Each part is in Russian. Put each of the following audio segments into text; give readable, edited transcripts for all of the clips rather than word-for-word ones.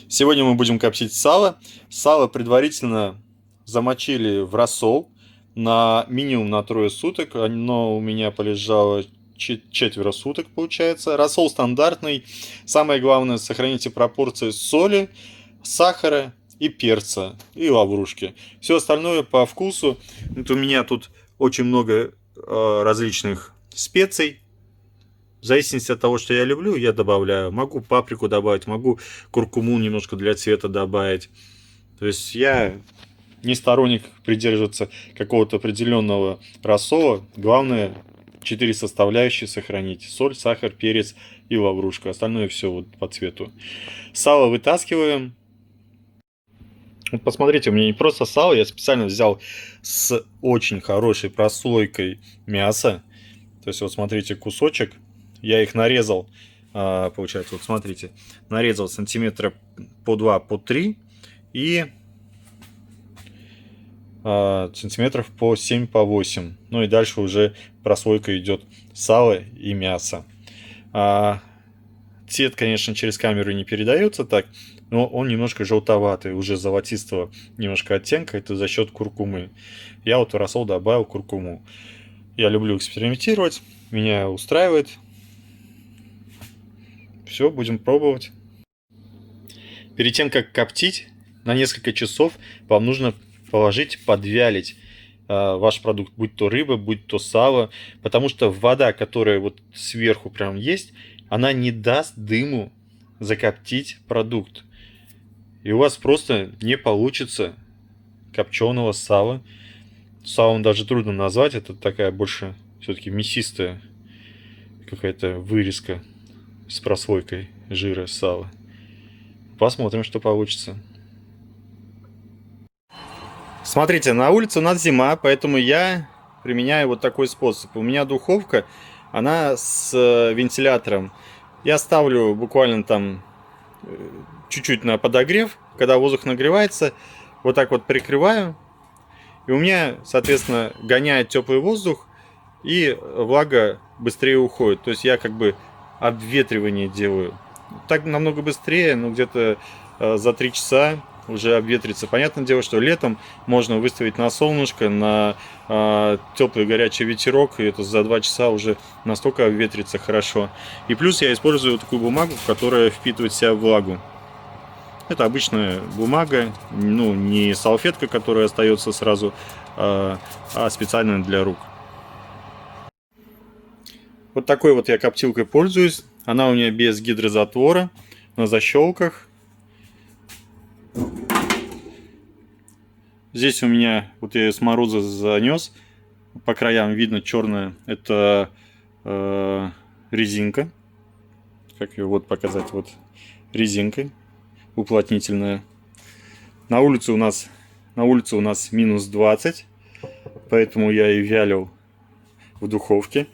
Сегодня мы будем коптить сало. Сало предварительно замочили в рассол на минимум на 3 суток. Оно у меня полежало четверо суток, получается. Рассол стандартный. Самое главное, сохраните пропорции соли, сахара и перца, и лаврушки. Все остальное по вкусу. Вот у меня тут очень много различных специй. В зависимости от того, что я люблю, я добавляю. Могу паприку добавить, могу куркуму немножко для цвета добавить. То есть я не сторонник придерживаться какого-то определенного рассола. Главное 4 составляющие сохранить. Соль, сахар, перец и лаврушка. Остальное все вот по цвету. Сало вытаскиваем. Вот посмотрите, у меня не просто сало, я специально взял с очень хорошей прослойкой мяса. То есть вот смотрите, кусочек. Я их нарезал, получается, вот смотрите, нарезал сантиметра по 2, по 3 и сантиметров по 7, по 8. Ну и дальше уже прослойка идет сало и мясо. Цвет, конечно, через камеру не передается так, но он немножко желтоватый, уже золотистого немножко оттенка. Это за счет куркумы. Я вот в рассол добавил куркуму. Я люблю экспериментировать, меня устраивает. Все, будем пробовать. Перед тем, как коптить, на несколько часов вам нужно положить, подвялить ваш продукт, будь то рыба, будь то сало, потому что вода, которая вот сверху прям есть, она не даст дыму закоптить продукт. И у вас просто не получится копченого сала. Салом даже трудно назвать, это такая больше все-таки мясистая какая-то вырезка с прослойкой жира сала. Посмотрим, что получится. Смотрите, на улице у нас зима, поэтому я применяю вот такой способ. У меня духовка, она с вентилятором. Я ставлю буквально там чуть-чуть на подогрев. Когда воздух нагревается, вот так вот прикрываю. И у меня, соответственно, гоняет теплый воздух, и влага быстрее уходит. То есть я как бы обветривание делаю. Так намного быстрее, но где-то за 3 часа уже обветрится. Понятное дело, что летом можно выставить на солнышко, на теплый горячий ветерок, и это за 2 часа уже настолько обветрится хорошо. И плюс я использую такую бумагу, которая впитывает в себя влагу. Это обычная бумага, ну не салфетка, которая остается сразу, а специальная для рук. Вот такой вот я коптилкой пользуюсь. Она у меня без гидрозатвора, на защелках. Здесь у меня, вот я ее с мороза занес, по краям видно черная, это резинка. Как ее вот показать, вот резинкой уплотнительная. На улице у нас минус 20, поэтому я и вялил в духовке.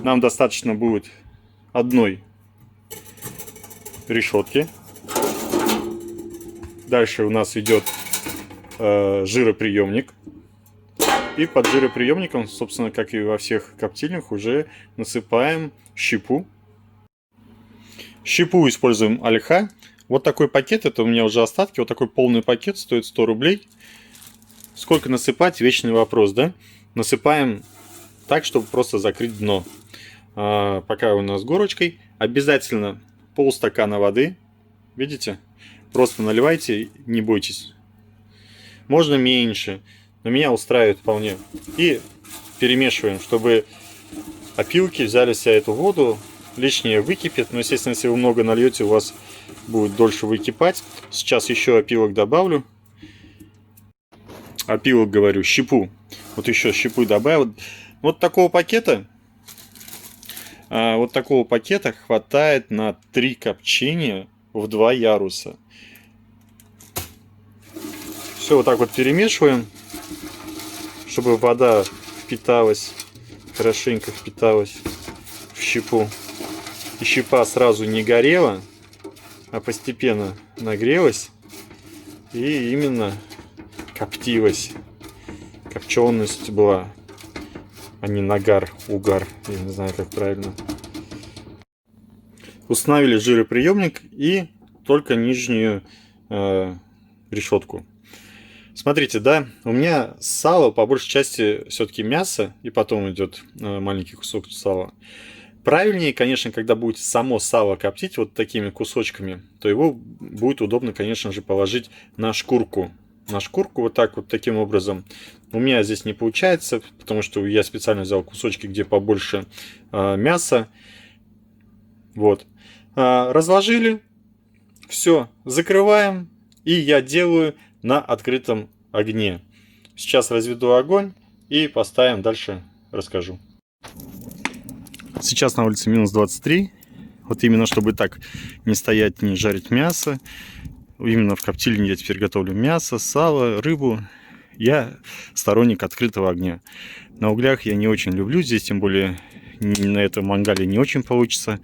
Нам достаточно будет одной решетки. Дальше у нас идет жироприемник. И под жироприемником, собственно, как и во всех коптильнях, уже насыпаем щепу. Щепу используем ольха. Вот такой пакет, это у меня уже остатки. Вот такой полный пакет стоит 100 рублей. Сколько насыпать? Вечный вопрос, да? Насыпаем так, чтобы просто закрыть дно. Пока у нас горочкой. Обязательно полстакана воды. Видите? Просто наливайте, не бойтесь. Можно меньше, но меня устраивает вполне. И перемешиваем, чтобы опилки взяли в себя эту воду. Лишнее выкипит, но, естественно, если вы много нальете, у вас будет дольше выкипать. Сейчас еще опилок добавлю. Опилок, говорю, щепу. Вот еще щепу добавил. Вот такого пакета хватает на 3 копчения в 2 яруса. Все вот так вот перемешиваем, чтобы вода впиталась, хорошенько впиталась в щепу. И щепа сразу не горела, а постепенно нагрелась и именно коптилась. Копченость была, а не нагар, угар, я не знаю, как правильно. Установили жироприемник и только нижнюю решетку. Смотрите, да, у меня сало по большей части все-таки мясо, и потом идет маленький кусок сала. Правильнее, конечно, когда будете само сало коптить вот такими кусочками, то его будет удобно, конечно же, положить на шкурку. На шкурку вот так вот, таким образом. У меня здесь не получается, потому что я специально взял кусочки, где побольше мяса. Вот. Разложили. Все, закрываем. И я делаю на открытом огне. Сейчас разведу огонь и поставим, дальше расскажу. Сейчас на улице минус 23. Вот именно чтобы так не стоять, не жарить мясо. Именно в коптильне я теперь готовлю мясо, сало, рыбу. Я сторонник открытого огня. На углях я не очень люблю. Здесь, тем более, на этом мангале не очень получится.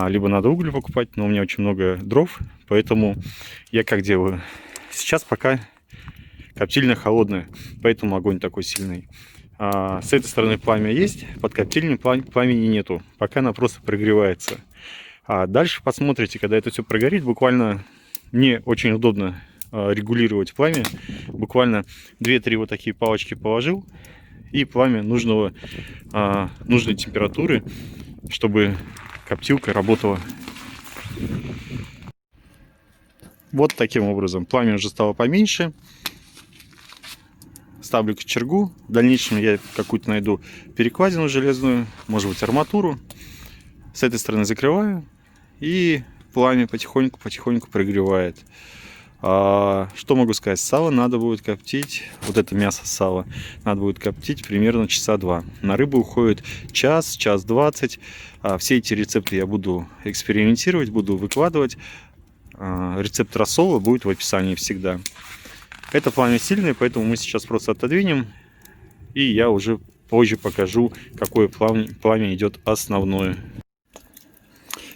Либо надо уголь покупать, но у меня очень много дров. Поэтому я как делаю? Сейчас пока коптильня холодная, поэтому огонь такой сильный. С этой стороны пламя есть, под коптильней пламени нету. Пока она просто прогревается. Дальше посмотрите, когда это все прогорит, буквально мне очень удобно регулировать пламя. Буквально 2-3 вот такие палочки положил. И пламя нужной температуры, чтобы коптилка работала. Вот таким образом. Пламя уже стало поменьше. Ставлю кочергу. В дальнейшем я какую-то найду перекладину железную, может быть арматуру. С этой стороны закрываю. И пламя потихоньку прогревает. Что могу сказать? Сало надо будет коптить, вот это мясо сала, надо будет коптить примерно часа 2. На рыбу уходит час 20. Все эти рецепты я буду экспериментировать, буду выкладывать. Рецепт рассола будет в описании всегда. Это пламя сильное, поэтому мы сейчас просто отодвинем. И я уже позже покажу, какое пламя идет основное.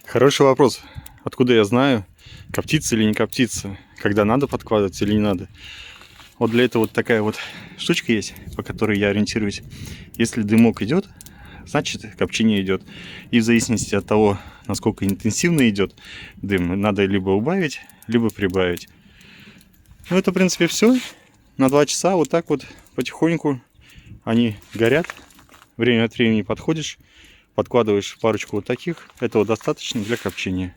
Хороший вопрос. Откуда я знаю, коптится или не коптится? Когда надо подкладывать или не надо? Вот для этого вот такая вот штучка есть, по которой я ориентируюсь. Если дымок идет, значит копчение идет. И в зависимости от того, насколько интенсивно идет дым, надо либо убавить, либо прибавить. Ну, это, в принципе, все. На 2 часа вот так вот потихоньку они горят. Время от времени подходишь, подкладываешь парочку вот таких. Этого достаточно для копчения.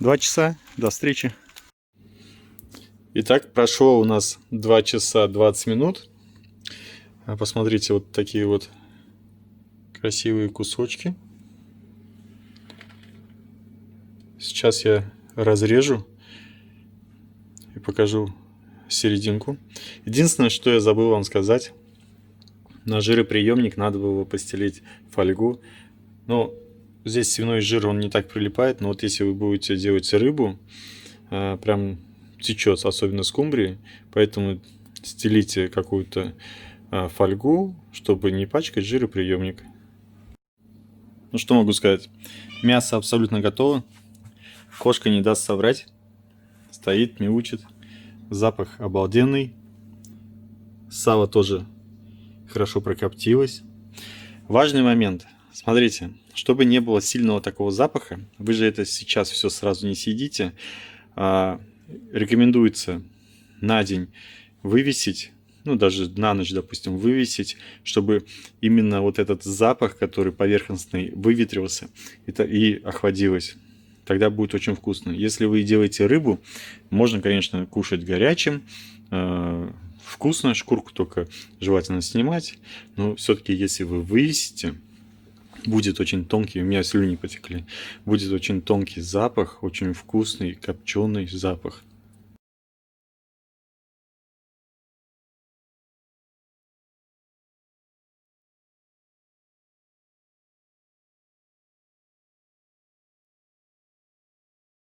2 часа. До встречи. Итак, прошло у нас 2 часа 20 минут. Посмотрите, вот такие вот красивые кусочки. Сейчас я разрежу и покажу серединку. Единственное, что я забыл вам сказать, на жироприемник надо было постелить фольгу. Но здесь свиной жир, он не так прилипает, но вот если вы будете делать рыбу, прям течет, особенно скумбрии, поэтому стелите какую-то фольгу, чтобы не пачкать жироприемник. Ну что могу сказать, мясо абсолютно готово, кошка не даст соврать, стоит, мяучит. Запах обалденный. Сало тоже хорошо прокоптилось. Важный момент. Смотрите, чтобы не было сильного такого запаха, вы же это сейчас все сразу не съедите. Рекомендуется на день вывесить, ну даже на ночь, допустим, вывесить, чтобы именно вот этот запах, который поверхностный, выветрился и охладилось. Тогда будет очень вкусно. Если вы делаете рыбу, можно, конечно, кушать горячим. Вкусно, шкурку только желательно снимать. Но все-таки, если вы вывесите, будет очень тонкий, у меня слюни потекли, будет очень тонкий запах, очень вкусный копченый запах.